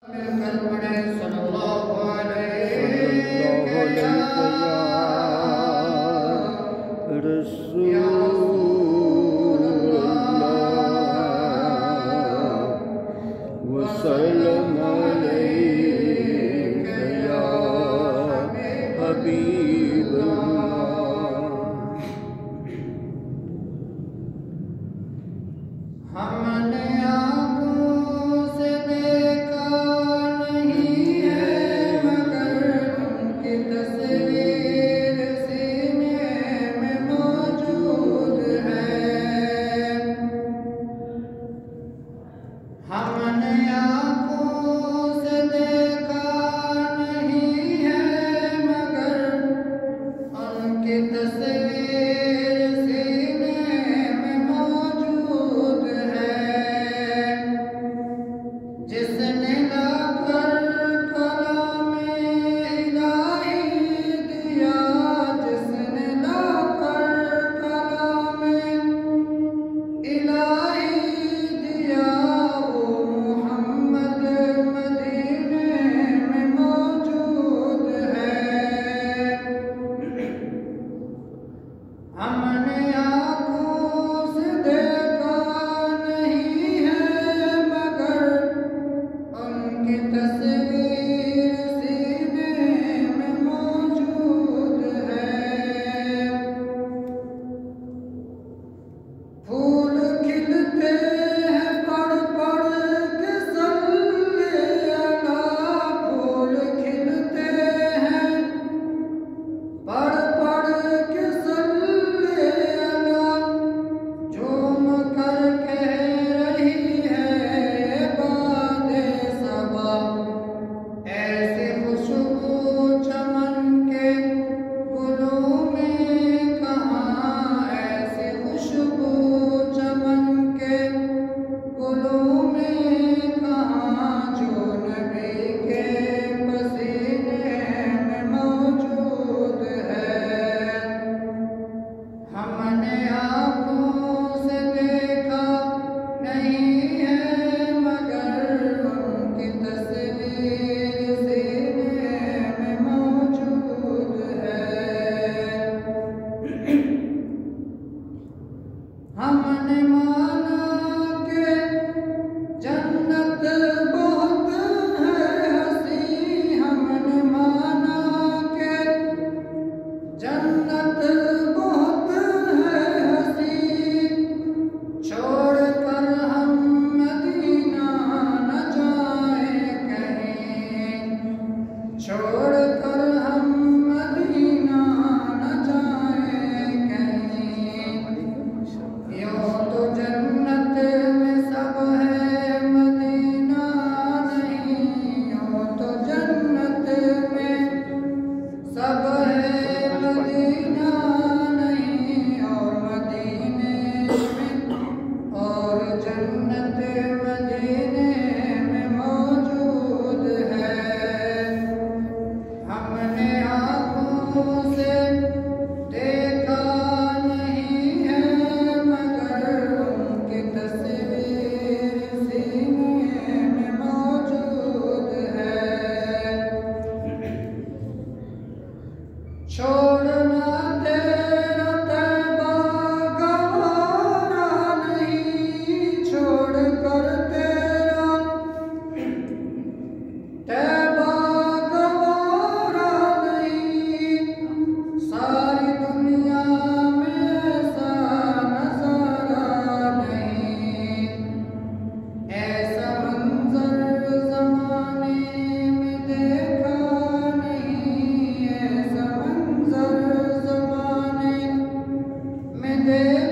मिलकर पढ़े सल्लल्लाहु अलैहि वसल्लम अलैका या हबीबल्लाह। हमने आँखों से देखा नहीं है मगर उनकी तस्वीर सीने में मौजूद है। हमने आँखों से देखा नहीं है मगर उनकी तस्वीर सीने में मौजूद है। जिसने लाकर कलामे इलाही दिया, जिसने लाकर कलामे इलाही दिया, वो मोहम्मद मदीने में मौजूद है। हमने आँखों से देखा नहीं है मगर उनकी तस्वीर सीने में मौजूद है। फूल खिलते हैं पढ़ पढ़ के सल्ले अला, फूल खिलते हैं पढ़ पढ़ के सल्ले अला, झूम कर कह रही है बादे सबा। ऐसी खुशबू चमन के गुलों में कहाँ, ऐसी खुशबू चमन के गुलों में कहाँ, जो नबी के पसीने में मौजूद है। हमने आँखों से देखा नहीं है मगर उनकी तस्वीर सीने में मौजूद है। हमने माना कि जन्नत बहुत है हसी, हमने माना कि जन्नत बहुत है हसी, छोड़कर हम मदीना न जाएं कहीं, छोड़कर हम मदीना न जाएं कहीं। यूं तो जन्नत में सब है मदीना नहीं, यूं तो जन्नत में सब है मदीना नहीं, और मदीने में और जन्नत मदीने में मौजूद है। हमने आँखों से देखा नहीं है मगर उनकी तस्वीर सीने में मौजूद है। छोड़ना तेरा तैबा गवारा नहीं, छोड़कर तेरा तैबा गवारा नहीं, सारी दुनिया में ऐसा नजारा नहीं। ऐसा मंजर ज़माने में देखा नहीं, ऐसा मंजर ज़माने में देखा